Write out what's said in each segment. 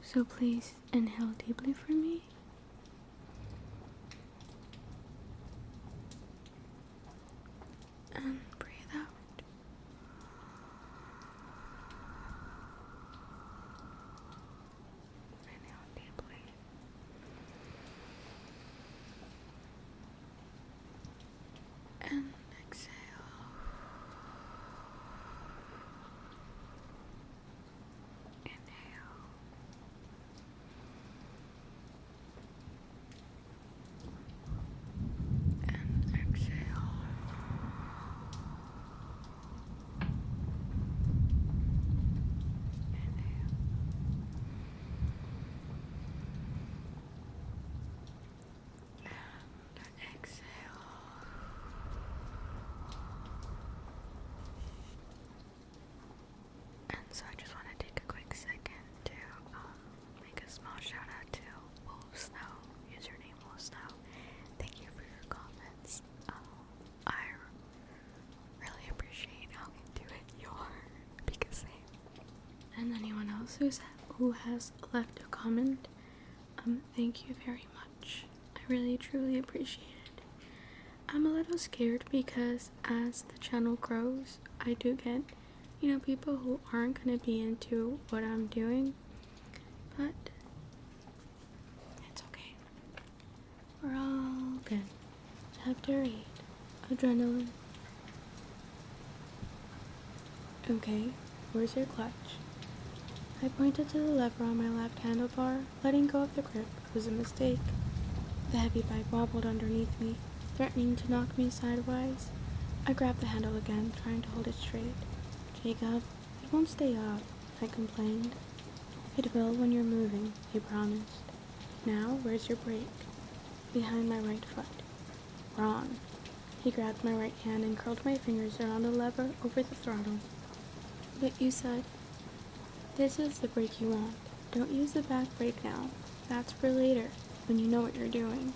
So please inhale deeply for me. And breathe out. Inhale deeply. And exhale. Inhale. And exhale. Exhale. And so I just want to take a quick second to make a small shout out to Wolf Snow, username Wolf Snow. Thank you for your comments. I really appreciate how into it you are, because and anyone else who has left a comment, thank you very much. I really truly appreciate it. I'm a little scared because as the channel grows, I do get, people who aren't going to be into what I'm doing, but it's okay. We're all good. Chapter 8, Adrenaline. Okay, where's your clutch? I pointed to the lever on my left handlebar. Letting go of the grip was a mistake. The heavy bike wobbled underneath me, threatening to knock me sideways. I grabbed the handle again, trying to hold it straight. Jacob, it won't stay up, I complained. It will when you're moving, he promised. Now, where's your brake? Behind my right foot. Wrong. He grabbed my right hand and curled my fingers around the lever over the throttle. But you said, this is the brake you want. Don't use the back brake now. That's for later, when you know what you're doing.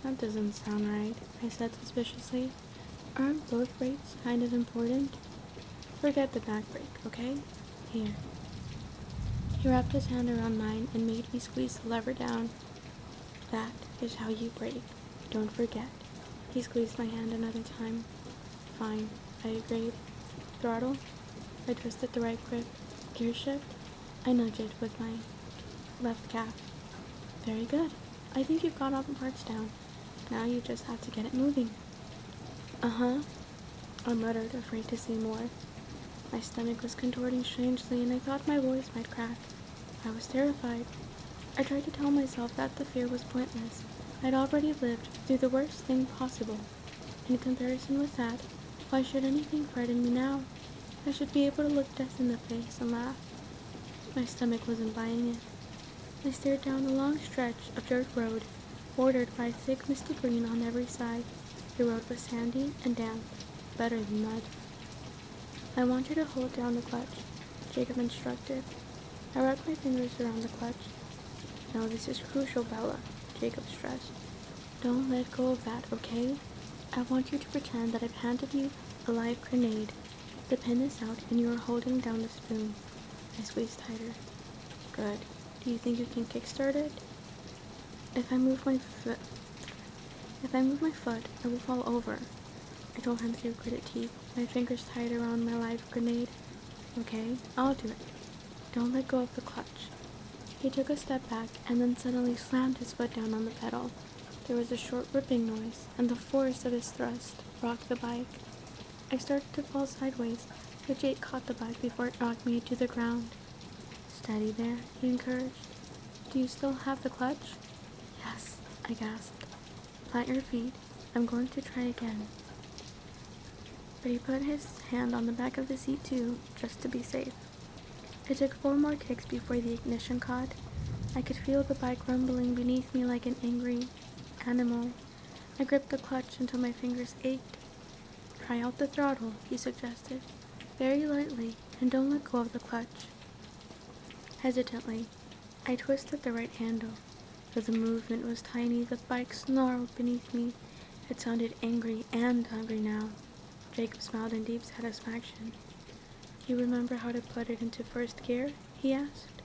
That doesn't sound right, I said suspiciously. Aren't both brakes kind of important? Forget the back brake, okay? Here. He wrapped his hand around mine and made me squeeze the lever down. That is how you brake. Don't forget. He squeezed my hand another time. Fine, I agreed. Throttle? I twisted the right grip. Gear shift? I nudged it with my left calf. Very good. I think you've got all the parts down. Now you just have to get it moving. Uh-huh, I muttered, afraid to say more. My stomach was contorting strangely, and I thought my voice might crack. I was terrified. I tried to tell myself that the fear was pointless. I'd already lived through the worst thing possible. In comparison with that, why should anything frighten me now? I should be able to look death in the face and laugh. My stomach wasn't buying it. I stared down the long stretch of dirt road, bordered by thick misty green on every side. The road was sandy and damp, better than mud. I want you to hold down the clutch, Jacob instructed. I wrapped my fingers around the clutch. No, this is crucial, Bella, Jacob stressed. Don't let go of that, okay? I want you to pretend that I've handed you a live grenade. The pin is out and you are holding down the spoon. I squeezed tighter. Good. Do you think you can kickstart it? If I move my foot, I will fall over. I told him through gritted teeth, my fingers tight around my live grenade. Okay, I'll do it. Don't let go of the clutch. He took a step back and then suddenly slammed his foot down on the pedal. There was a short ripping noise, and the force of his thrust rocked the bike. I started to fall sideways, but Jake caught the bike before it knocked me to the ground. Steady there, he encouraged. Do you still have the clutch? Yes, I gasped. Plant your feet. I'm going to try again. But he put his hand on the back of the seat too, just to be safe. It took 4 more kicks before the ignition caught. I could feel the bike rumbling beneath me like an angry animal. I gripped the clutch until my fingers ached. Try out the throttle, he suggested. Very lightly, and don't let go of the clutch. Hesitantly, I twisted the right handle. Though the movement was tiny, the bike snarled beneath me. It sounded angry and hungry now. Jacob smiled in deep satisfaction. You remember how to put it into first gear? He asked.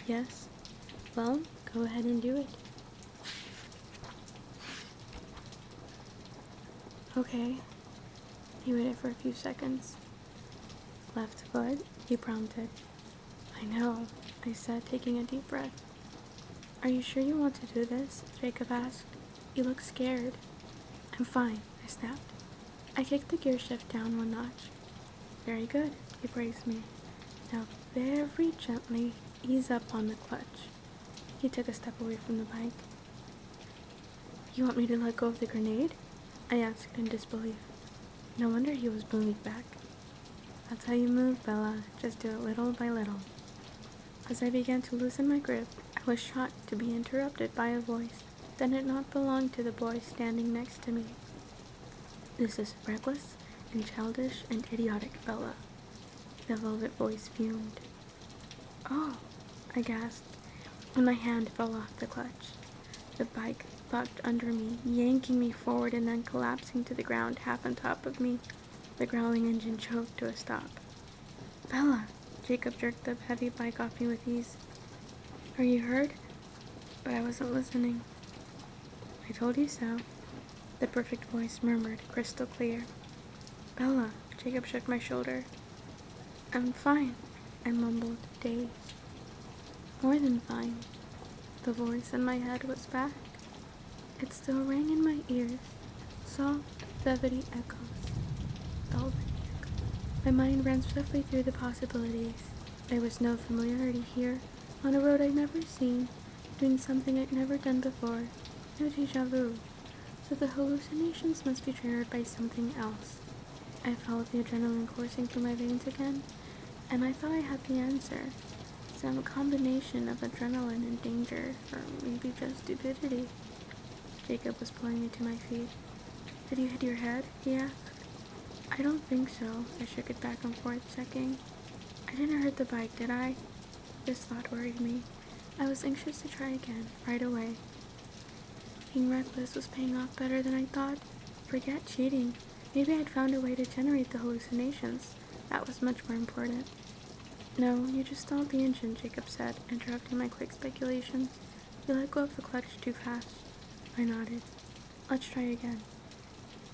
Yes? Well, go ahead and do it. Okay. He waited for a few seconds. Left foot, he prompted. I know, I said, taking a deep breath. Are you sure you want to do this? Jacob asked. You look scared. I'm fine, I snapped. I kicked the gear shift down one notch. Very good, he praised me. Now very gently ease up on the clutch. He took a step away from the bike. You want me to let go of the grenade? I asked in disbelief. No wonder he was moving back. That's how you move, Bella. Just do it little by little. As I began to loosen my grip, I was shocked to be interrupted by a voice that did not belong to the boy standing next to me. This is reckless and childish and idiotic, Bella. The velvet voice fumed. Oh, I gasped, and my hand fell off the clutch. The bike bucked under me, yanking me forward and then collapsing to the ground half on top of me. The growling engine choked to a stop. Bella! Jacob jerked the heavy bike off me with ease. Are you hurt? But I wasn't listening. I told you so. The perfect voice murmured, crystal clear. Bella! Jacob shook my shoulder. I'm fine, I mumbled, dazed. More than fine. The voice in my head was back. It still rang in my ears, soft, velvety echoes. My mind ran swiftly through the possibilities. There was no familiarity here, on a road I'd never seen, doing something I'd never done before. No déjà vu. So the hallucinations must be triggered by something else. I felt the adrenaline coursing through my veins again, and I thought I had the answer. Some combination of adrenaline and danger, or maybe just stupidity. Jacob was pulling me to my feet. Did you hit your head? He asked. I don't think so. I shook it back and forth, checking. I didn't hurt the bike, did I? This thought worried me. I was anxious to try again, right away. Being reckless was paying off better than I thought. Forget cheating. Maybe I'd found a way to generate the hallucinations. That was much more important. No, you just stalled the engine, Jacob said, interrupting my quick speculations. You let go of the clutch too fast. I nodded. Let's try again.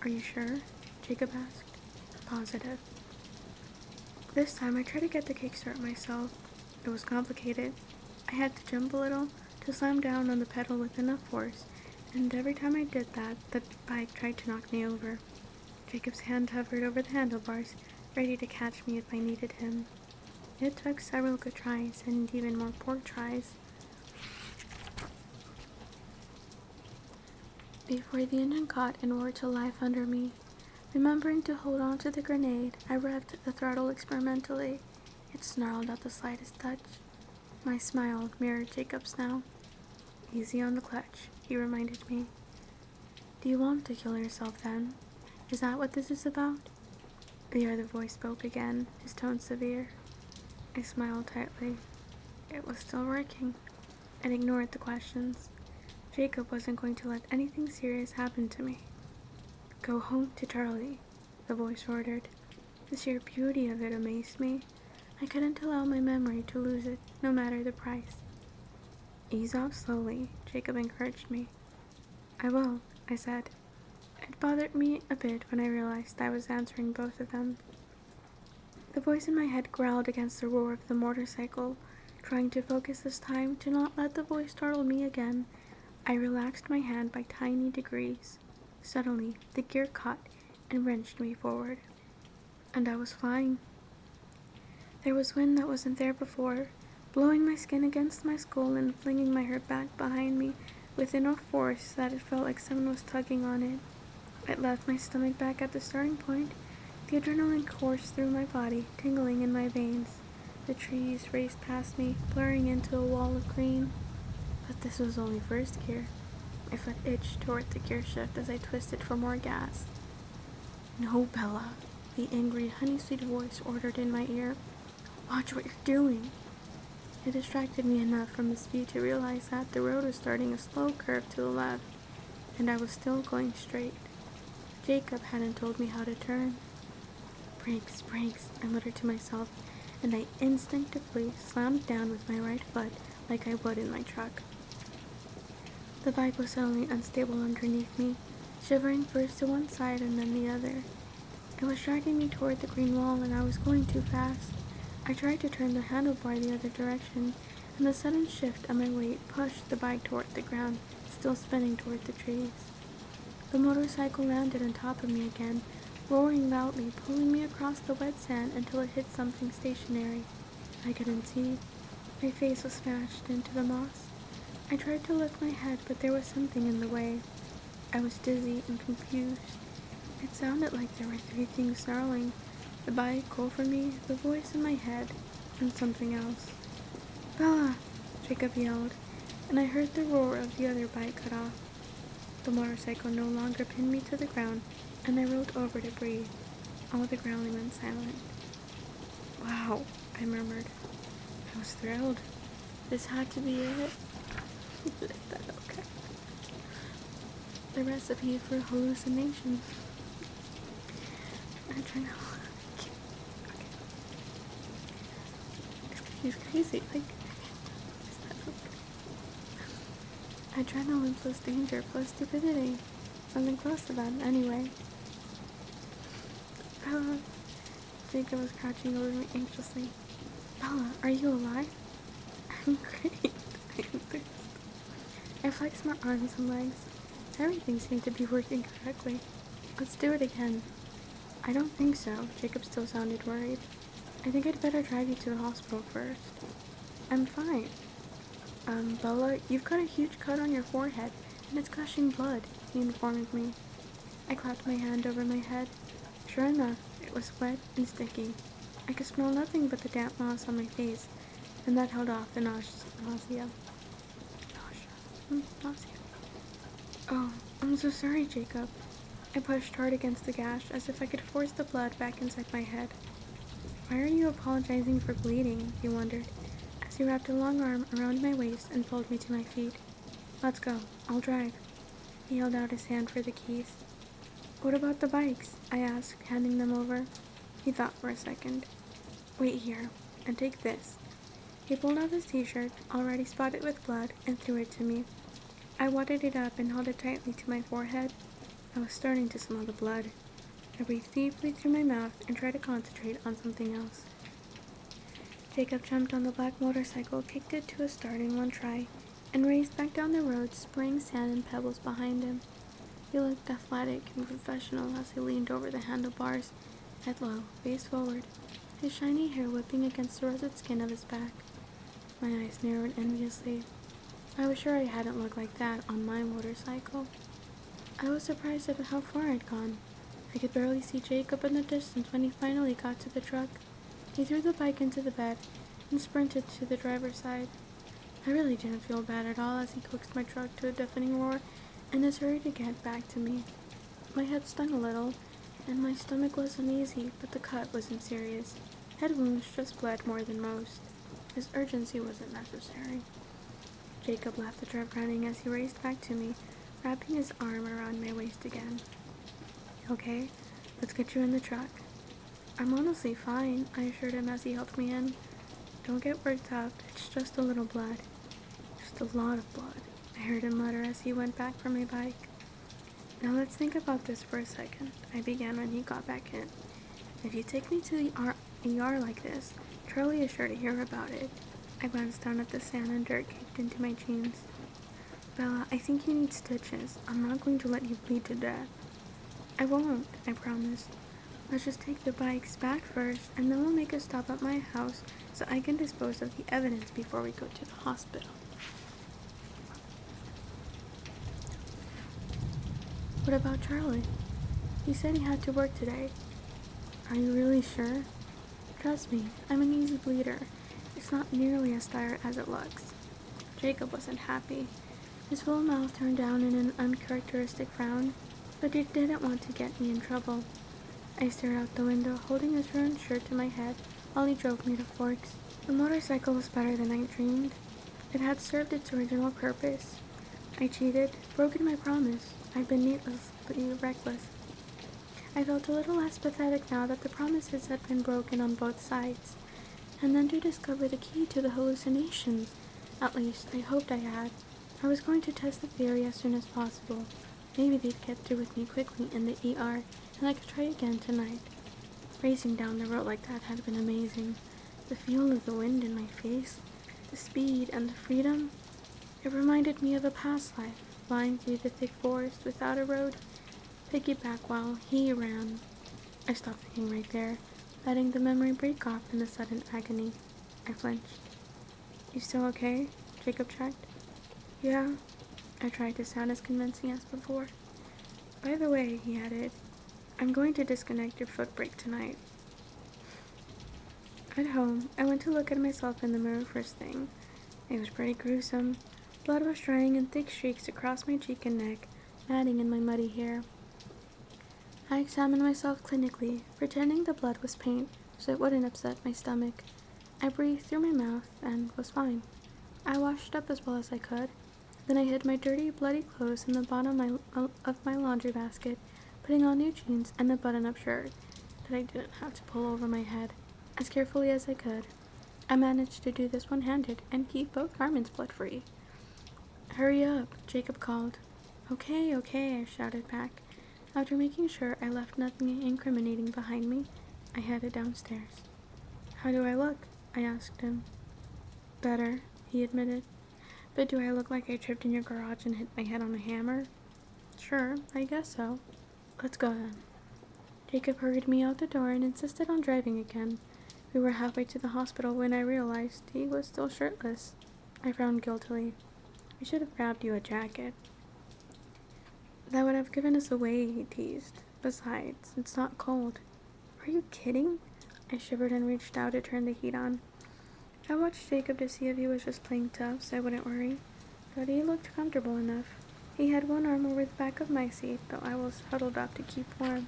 Are you sure? Jacob asked. Positive. This time I tried to get the kickstart myself. It was complicated. I had to jump a little to slam down on the pedal with enough force, and every time I did that, the bike tried to knock me over. Jacob's hand hovered over the handlebars, ready to catch me if I needed him. It took several good tries, and even more poor tries, before the engine caught and roared to life under me. Remembering to hold on to the grenade, I revved the throttle experimentally. It snarled at the slightest touch. My smile mirrored Jacob's now. Easy on the clutch, he reminded me. Do you want to kill yourself then? Is that what this is about? The other voice spoke again, his tone severe. I smiled tightly. It was still working, and ignored the questions. Jacob wasn't going to let anything serious happen to me. Go home to Charlie, the voice ordered. The sheer beauty of it amazed me. I couldn't allow my memory to lose it, no matter the price. Ease off slowly, Jacob encouraged me. I will, I said. It bothered me a bit when I realized I was answering both of them. The voice in my head growled against the roar of the motorcycle, trying to focus this time to not let the voice startle me again. I relaxed my hand by tiny degrees. Suddenly, the gear caught and wrenched me forward, and I was flying. There was wind that wasn't there before, blowing my skin against my skull and flinging my hair back behind me with enough force that it felt like someone was tugging on it. It left my stomach back at the starting point. The adrenaline coursed through my body, tingling in my veins. The trees raced past me, blurring into a wall of green. But this was only first gear. My foot itched toward the gear shift as I twisted for more gas. No, Bella, the angry, honey-sweet voice ordered in my ear. Watch what you're doing. It distracted me enough from the speed to realize that the road was starting a slow curve to the left, and I was still going straight. Jacob hadn't told me how to turn. Brakes, brakes, I muttered to myself, and I instinctively slammed down with my right foot like I would in my truck. The bike was suddenly unstable underneath me, shivering first to one side and then the other. It was dragging me toward the green wall and I was going too fast. I tried to turn the handlebar the other direction, and the sudden shift of my weight pushed the bike toward the ground, still spinning toward the trees. The motorcycle landed on top of me again, roaring loudly, pulling me across the wet sand until it hit something stationary. I couldn't see. My face was smashed into the moss. I tried to lift my head, but there was something in the way. I was dizzy and confused. It sounded like there were three things snarling: the bike over me, the voice in my head, and something else. "Bella!" Jacob yelled, and I heard the roar of the other bike cut off. The motorcycle no longer pinned me to the ground, and I rolled over to breathe. All the growling went silent. "Wow," I murmured. I was thrilled. This had to be it. Esta loca. The recipe for hallucinations. I'm trying to... Okay. He's crazy. Like, is that okay? Adrenaline plus danger plus stupidity. Something close to that, anyway. Bella. Jacob was crouching over me anxiously. "Bella, are you alive?" "I'm great." I enthused. I flexed my arms and legs. Everything seemed to be working correctly. "Let's do it again." "I don't think so." Jacob still sounded worried. "I think I'd better drive you to the hospital first." "I'm fine." Bella, you've got a huge cut on your forehead, and it's gushing blood," he informed me. I clapped my hand over my head. Sure enough, it was wet and sticky. I could smell nothing but the damp moss on my face, and that held off the nausea. "Oh, I'm so sorry, Jacob." I pushed hard against the gash as if I could force the blood back inside my head. "Why are you apologizing for bleeding?" he wondered, as he wrapped a long arm around my waist and pulled me to my feet. "Let's go. I'll drive." He held out his hand for the keys. "What about the bikes?" I asked, handing them over. He thought for a second. "Wait here, and take this." He pulled out his t-shirt, already spotted with blood, and threw it to me. I wadded it up and held it tightly to my forehead. I was starting to smell the blood. I breathed deeply through my mouth and tried to concentrate on something else. Jacob jumped on the black motorcycle, kicked it to a start in one try, and raced back down the road, spraying sand and pebbles behind him. He looked athletic and professional as he leaned over the handlebars, head low, face forward, his shiny hair whipping against the russet skin of his back. My eyes narrowed enviously. I was sure I hadn't looked like that on my motorcycle. I was surprised at how far I'd gone. I could barely see Jacob in the distance when he finally got to the truck. He threw the bike into the bed and sprinted to the driver's side. I really didn't feel bad at all as he coaxed my truck to a deafening roar in his hurry to get back to me. My head stung a little, and my stomach was uneasy, but the cut wasn't serious. Head wounds just bled more than most. His urgency wasn't necessary. Jacob left the truck running as he raced back to me, wrapping his arm around my waist again. "Okay, let's get you in the truck." "I'm honestly fine," I assured him as he helped me in. "Don't get worked up, it's just a little blood." "Just a lot of blood," I heard him mutter as he went back for my bike. "Now let's think about this for a second," I began when he got back in. "If you take me to the ER like this, Charlie is sure to hear about it." I glanced down at the sand and dirt caked into my jeans. "Bella, I think you need stitches. I'm not going to let you bleed to death." "I won't," I promised. "Let's just take the bikes back first, and then we'll make a stop at my house so I can dispose of the evidence before we go to the hospital." "What about Charlie? He said he had to work today." "Are you really sure?" "Trust me, I'm an easy bleeder. It's not nearly as dire as it looks." Jacob wasn't happy. His full mouth turned down in an uncharacteristic frown, but he didn't want to get me in trouble. I stared out the window, holding his ruined shirt to my head while he drove me to Forks. The motorcycle was better than I dreamed. It had served its original purpose. I cheated, broken my promise. I'd been needlessly reckless. I felt a little less pathetic now that the promises had been broken on both sides. And then to discover the key to the hallucinations, At least, I hoped I had. I was going to test the theory as soon as possible. Maybe they'd get through with me quickly in the ER, and I could try again tonight. Racing down the road like that had been amazing. The feel of the wind in my face, the speed and the freedom. It reminded me of a past life, flying through the thick forest without a road, piggyback while he ran. I stopped thinking right there, letting the memory break off in a sudden agony. I flinched. "You still okay?" Jacob checked. "Yeah." I tried to sound as convincing as before. "By the way," he added, "I'm going to disconnect your foot brake tonight." At home, I went to look at myself in the mirror first thing. It was pretty gruesome. Blood was drying in thick streaks across my cheek and neck, matting in my muddy hair. I examined myself clinically, pretending the blood was paint so it wouldn't upset my stomach. I breathed through my mouth and was fine. I washed up as well as I could. Then I hid my dirty, bloody clothes in the bottom of my laundry basket, putting on new jeans and a button-up shirt that I didn't have to pull over my head. As carefully as I could, I managed to do this one-handed and keep both garments blood-free. "Hurry up," Jacob called. Okay, I shouted back. After making sure I left nothing incriminating behind me, I headed downstairs. "How do I look?" I asked him. "Better," he admitted. "But do I look like I tripped in your garage and hit my head on a hammer?" "Sure, I guess so." "Let's go then." Jacob hurried me out the door and insisted on driving again. We were halfway to the hospital when I realized he was still shirtless. I frowned guiltily. "We should have grabbed you a jacket." "That would have given us away," he teased. "Besides, it's not cold." "Are you kidding?" I shivered and reached out to turn the heat on. I watched Jacob to see if he was just playing tough so I wouldn't worry, but he looked comfortable enough. He had one arm over the back of my seat, though I was huddled up to keep warm.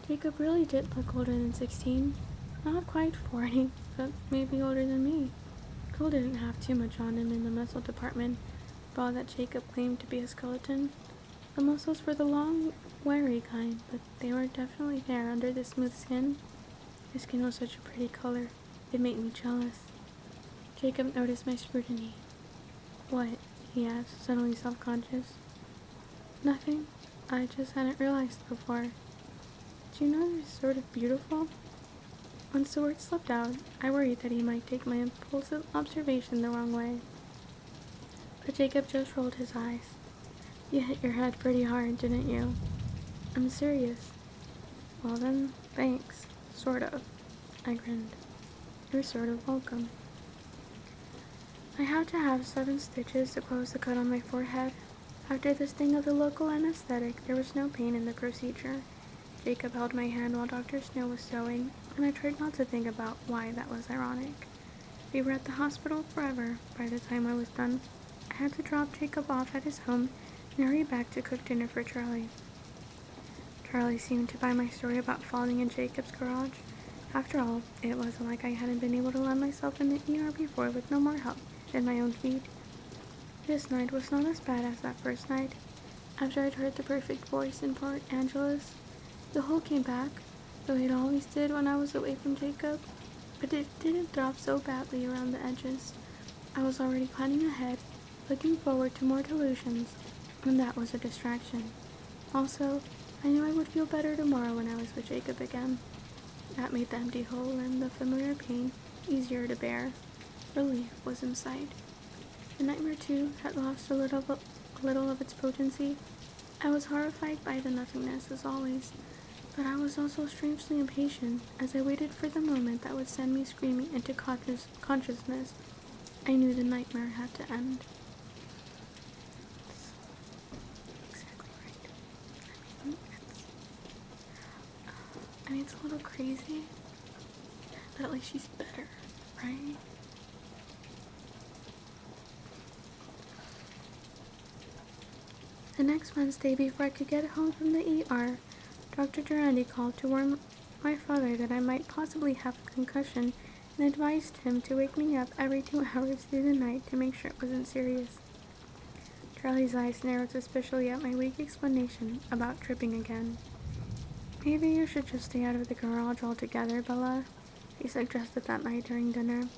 Jacob really did look older than 16. Not quite 40, but maybe older than me. Cole didn't have too much on him in the muscle department, for all that Jacob claimed to be a skeleton. The muscles were the long, wiry kind, but they were definitely there under the smooth skin. His skin was such a pretty color, it made me jealous. Jacob noticed my scrutiny. "What?" he asked, suddenly self-conscious. "Nothing. I just hadn't realized before. Did you know you're sort of beautiful?" Once the word slipped out, I worried that he might take my impulsive observation the wrong way. But Jacob just rolled his eyes. "You hit your head pretty hard, didn't you?" "I'm serious." "Well then, thanks. Sort of." I grinned. "You're sort of welcome." I had to have 7 stitches to close the cut on my forehead. After the sting of the local anesthetic, there was no pain in the procedure. Jacob held my hand while Dr. Snow was sewing, and I tried not to think about why that was ironic. We were at the hospital forever. By the time I was done, I had to drop Jacob off at his home and hurry back to cook dinner for Charlie. Charlie seemed to buy my story about falling in Jacob's garage. After all, it wasn't like I hadn't been able to land myself in the ER before with no more help than my own feet. This night was not as bad as that first night. After I'd heard the perfect voice in Port Angeles, the whole came back, though it always did when I was away from Jacob, but it didn't drop so badly around the edges. I was already planning ahead, looking forward to more delusions, and that was a distraction. Also, I knew I would feel better tomorrow when I was with Jacob again. That made the empty hole and the familiar pain easier to bear. Relief was in sight. The nightmare, too, had lost a little of its potency. I was horrified by the nothingness, as always, but I was also strangely impatient as I waited for the moment that would send me screaming into consciousness. I knew the nightmare had to end. That's exactly right. I mean, it's a little crazy, but at least she's better, right? The next Wednesday, before I could get home from the ER, Dr. Durandi called to warn my father that I might possibly have a concussion and advised him to wake me up every 2 hours through the night to make sure it wasn't serious. Charlie's eyes narrowed suspiciously at my weak explanation about tripping again. "Maybe you should just stay out of the garage altogether, Bella," he suggested that night during dinner.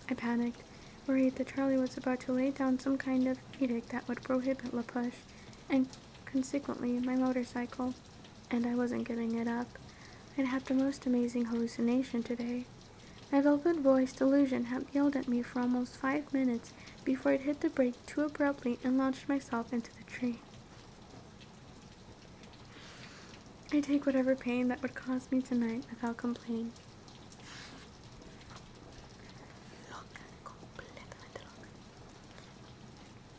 I panicked, worried that Charlie was about to lay down some kind of edict that would prohibit La Push, and consequently my motorcycle, and I wasn't giving it up. I'd had the most amazing hallucination today. My velvet-voiced delusion had yelled at me for almost 5 minutes before it hit the brake too abruptly and launched myself into the tree. I take whatever pain that would cause me tonight without complaint.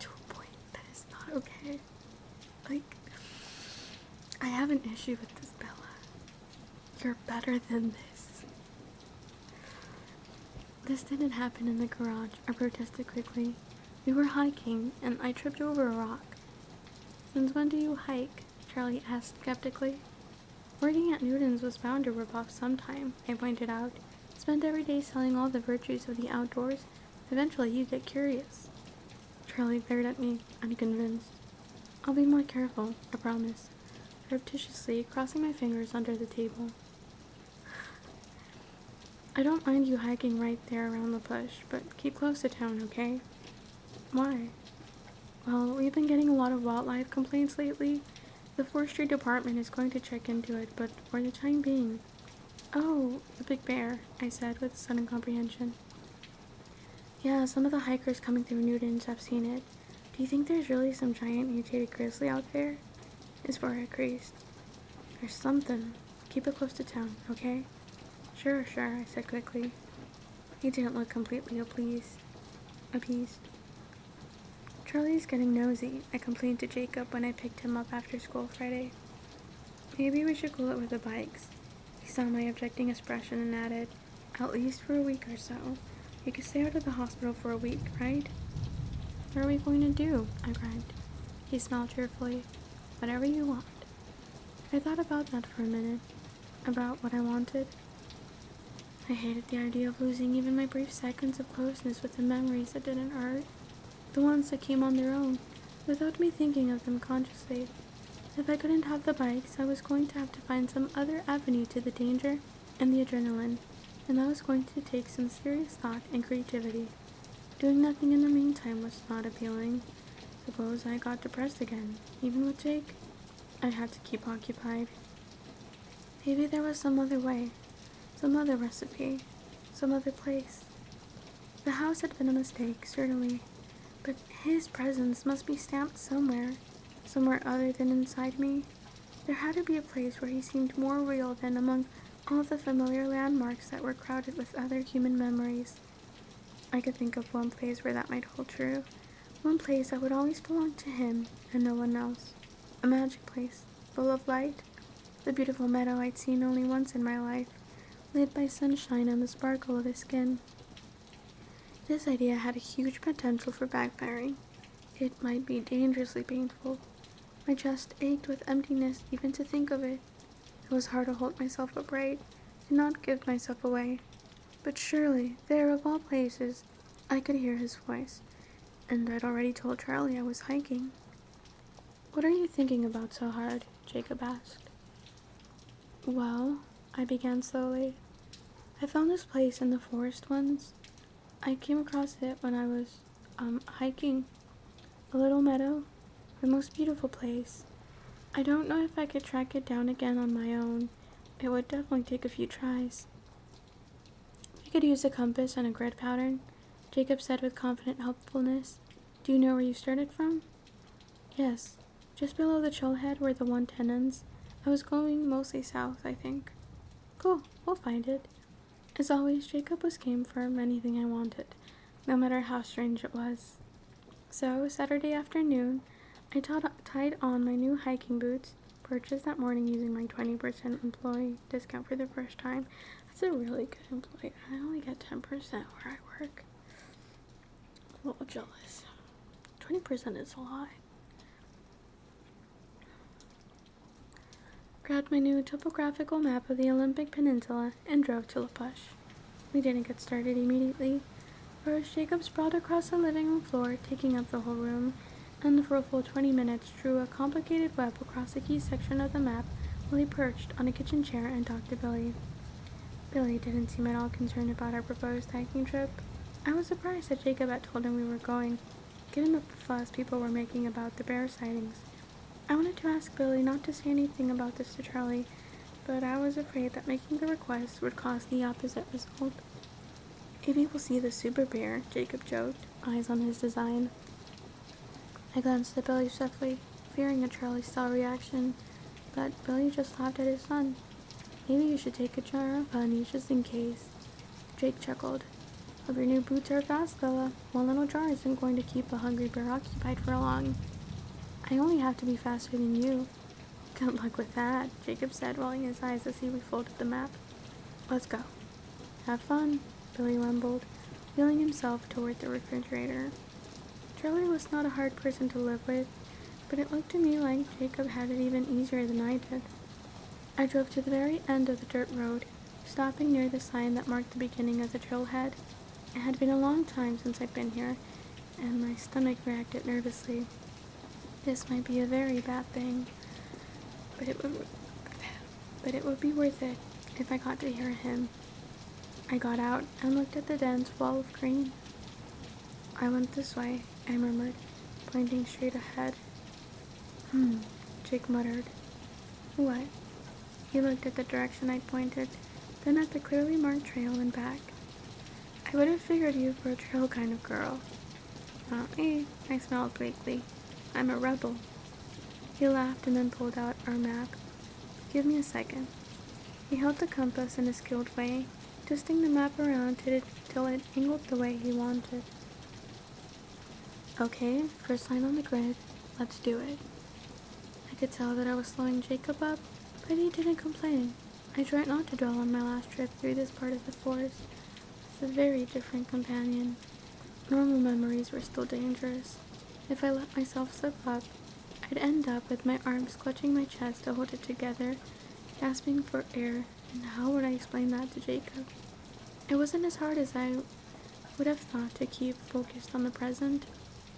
To a point that is not okay. I have an issue with this, Bella. You're better than this. This didn't happen in the garage, I protested quickly. We were hiking, and I tripped over a rock. Since when do you hike? Charlie asked skeptically. Working at Newton's was bound to rub off sometime, I pointed out. Spend every day selling all the virtues of the outdoors. Eventually you get curious. Charlie glared at me, unconvinced. I'll be more careful, I promise, surreptitiously crossing my fingers under the table. I don't mind you hiking right there around the push, but keep close to town, okay? Why? Well, we've been getting a lot of wildlife complaints lately. The forestry department is going to check into it, but for the time being... Oh, the big bear, I said with sudden comprehension. Yeah, some of the hikers coming through Newton's have seen it. Do you think there's really some giant mutated grizzly out there? His forehead creased. There's something. Keep it close to town, okay? Sure, I said quickly. He didn't look completely appeased. Charlie's getting nosy, I complained to Jacob when I picked him up after school Friday. Maybe we should cool it with the bikes. He saw my objecting expression and added, at least for a week or so. You could stay out of the hospital for a week, right? What are we going to do? I cried. He smiled cheerfully. Whatever you want. I thought about that for a minute. About what I wanted. I hated the idea of losing even my brief seconds of closeness with the memories that didn't hurt. The ones that came on their own, without me thinking of them consciously. If I couldn't have the bikes, I was going to have to find some other avenue to the danger and the adrenaline, and that was going to take some serious thought and creativity. Doing nothing in the meantime was not appealing. Suppose I got depressed again, even with Jake? I had to keep occupied. Maybe there was some other way, some other recipe, some other place. The house had been a mistake, certainly, but his presence must be stamped somewhere other than inside me. There had to be a place where he seemed more real than among all the familiar landmarks that were crowded with other human memories. I could think of one place where that might hold true, one place that would always belong to him and no one else. A magic place, full of light, the beautiful meadow I'd seen only once in my life, lit by sunshine and the sparkle of his skin. This idea had a huge potential for backfiring. It might be dangerously painful. My chest ached with emptiness even to think of it. It was hard to hold myself upright, to not give myself away. But surely, there of all places, I could hear his voice, and I'd already told Charlie I was hiking. What are you thinking about so hard? Jacob asked. Well, I began slowly. I found this place in the forest once. I came across it when I was, hiking. A little meadow, the most beautiful place. I don't know if I could track it down again on my own. It would definitely take a few tries. You could use a compass and a grid pattern, Jacob said with confident helpfulness. Do you know where you started from? Yes, just below the trailhead where the 110 ends. I was going mostly south, I think. Cool, we'll find it. As always, Jacob was game for anything I wanted, no matter how strange it was. So, Saturday afternoon, I tied on my new hiking boots, purchased that morning using my 20% employee discount for the first time. That's a really good employee. I only get 10% where I work. I'm a little jealous. 20% is a lot. Grabbed my new topographical map of the Olympic Peninsula and drove to La Push. We didn't get started immediately. First, Jacob sprawled across the living room floor, taking up the whole room, and for a full 20 minutes drew a complicated web across a key section of the map while he perched on a kitchen chair and talked to Billy. Billy didn't seem at all concerned about our proposed hiking trip. I was surprised that Jacob had told him we were going, given the fuss people were making about the bear sightings. I wanted to ask Billy not to say anything about this to Charlie, but I was afraid that making the request would cause the opposite result. Maybe we'll see the super bear, Jacob joked, eyes on his design. I glanced at Billy swiftly, fearing a Charlie-style reaction, but Billy just laughed at his son. Maybe you should take a jar of honey just in case. Jake chuckled. Hope your new boots are fast, Bella. One little jar isn't going to keep a hungry bear occupied for long. I only have to be faster than you. Good luck with that, Jacob said, rolling his eyes as he refolded the map. Let's go. Have fun, Billy rumbled, wheeling himself toward the refrigerator. Charlie was not a hard person to live with, but it looked to me like Jacob had it even easier than I did. I drove to the very end of the dirt road, stopping near the sign that marked the beginning of the trailhead. It had been a long time since I'd been here, and my stomach reacted nervously. This might be a very bad thing, but it would be worth it if I got to hear him. I got out and looked at the dense wall of green. I went this way, I murmured, pointing straight ahead. Jake muttered. What? He looked at the direction I pointed, then at the clearly marked trail and back. I would have figured you for a trail kind of girl. Not me, I smiled weakly. I'm a rebel. He laughed and then pulled out our map. Give me a second. He held the compass in a skilled way, twisting the map around till it angled the way he wanted. Okay, first line on the grid. Let's do it. I could tell that I was slowing Jacob up, but he didn't complain. I tried not to dwell on my last trip through this part of the forest. It's a very different companion. Normal memories were still dangerous. If I let myself slip up, I'd end up with my arms clutching my chest to hold it together, gasping for air, and how would I explain that to Jacob? It wasn't as hard as I would have thought to keep focused on the present.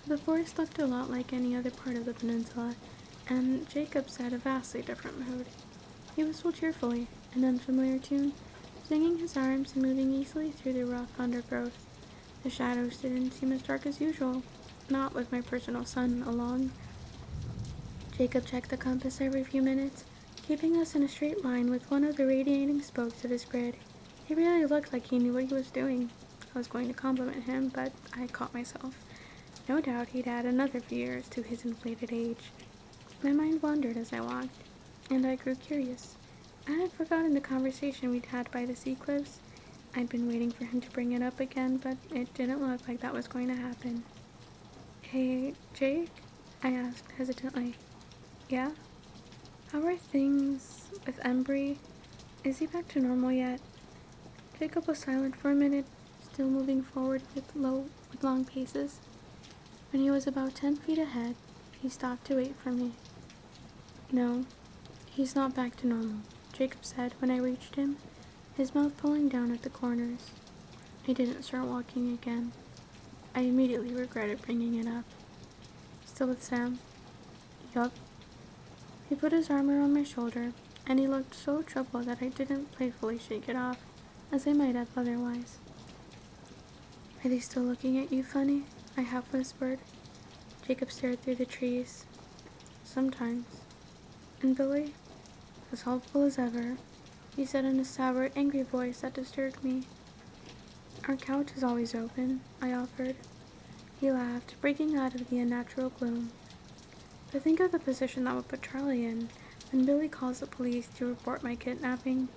The forest looked a lot like any other part of the peninsula, and Jacob set a vastly different mood. He whistled cheerfully, an unfamiliar tune, swinging his arms and moving easily through the rough undergrowth. The shadows didn't seem as dark as usual, not with my personal son along. Jacob checked the compass every few minutes, keeping us in a straight line with one of the radiating spokes of his grid. He really looked like he knew what he was doing. I was going to compliment him, but I caught myself. No doubt he'd add another few years to his inflated age. My mind wandered as I walked, and I grew curious. I had forgotten the conversation we'd had by the sea cliffs. I'd been waiting for him to bring it up again, but it didn't look like that was going to happen. Hey, Jake? I asked hesitantly. Yeah? How are things with Embry? Is he back to normal yet? Jacob was silent for a minute, still moving forward with long paces. When he was about 10 feet ahead, he stopped to wait for me. No, he's not back to normal, Jacob said when I reached him, his mouth pulling down at the corners. I didn't start walking again. I immediately regretted bringing it up. Still with Sam? Yup. He put his arm around my shoulder, and he looked so troubled that I didn't playfully shake it off, as I might have otherwise. Are they still looking at you funny? I half whispered. Jacob stared through the trees. Sometimes. And Billy? As hopeful as ever, he said in a sour, angry voice that disturbed me. Our couch is always open, I offered. He laughed, breaking out of the unnatural gloom. But think of the position that would put Charlie in when Billy calls the police to report my kidnapping.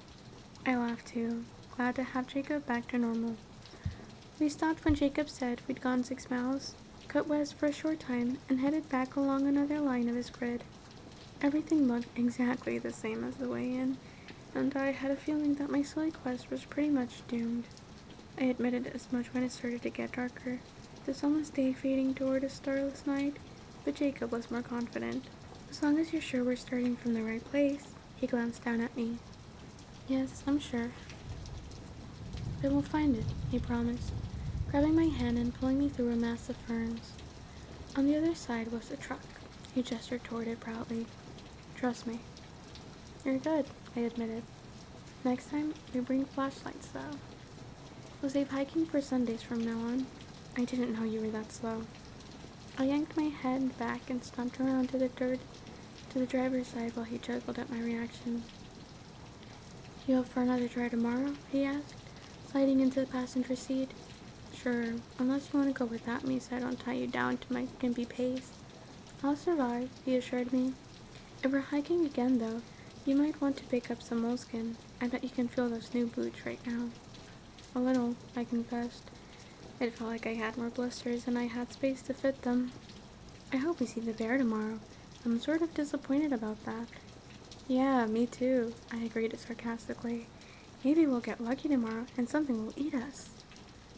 I laughed too, glad to have Jacob back to normal. We stopped when Jacob said we'd gone 6 miles, cut west for a short time, and headed back along another line of his grid. Everything looked exactly the same as the way in, and I had a feeling that my silly quest was pretty much doomed. I admitted as much when it started to get darker, the sunless day fading toward a starless night, but Jacob was more confident. As long as you're sure we're starting from the right place, he glanced down at me. Yes, I'm sure. Then we'll find it, he promised, grabbing my hand and pulling me through a mass of ferns. On the other side was the truck. He gestured toward it proudly. Trust me. You're good, I admitted. Next time, we bring flashlights, though. We'll save hiking for Sundays from now on. I didn't know you were that slow. I yanked my head back and stomped around to the driver's side while he chuckled at my reaction. You up for another try tomorrow? He asked, sliding into the passenger seat. Sure, unless you want to go without me so I don't tie you down to my gimpy pace. I'll survive, he assured me. If we're hiking again, though, you might want to pick up some moleskin. I bet you can feel those new boots right now. A little, I confessed. It felt like I had more blisters and I had space to fit them. I hope we see the bear tomorrow. I'm sort of disappointed about that. Yeah, me too, I agreed sarcastically. Maybe we'll get lucky tomorrow and something will eat us.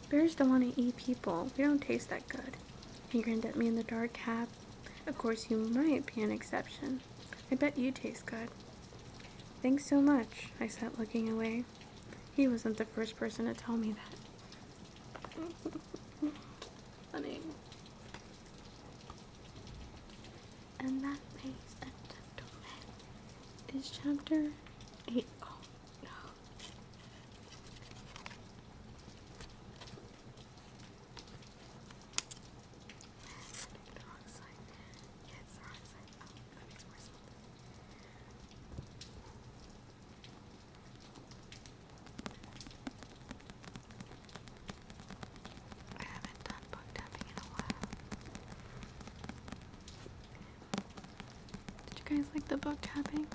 Bears don't want to eat people. We don't taste that good. He grinned at me in the dark cab. Of course, you might be an exception. I bet you taste good. Thanks so much, I said, looking away. He wasn't the first person to tell me that. Funny. And that, ladies and gentlemen, is chapter 8. Oh, no. The wrong side. Yeah, it's the wrong side. Oh, that makes more sense. I haven't done book tapping in a while. Did you guys like the book tapping?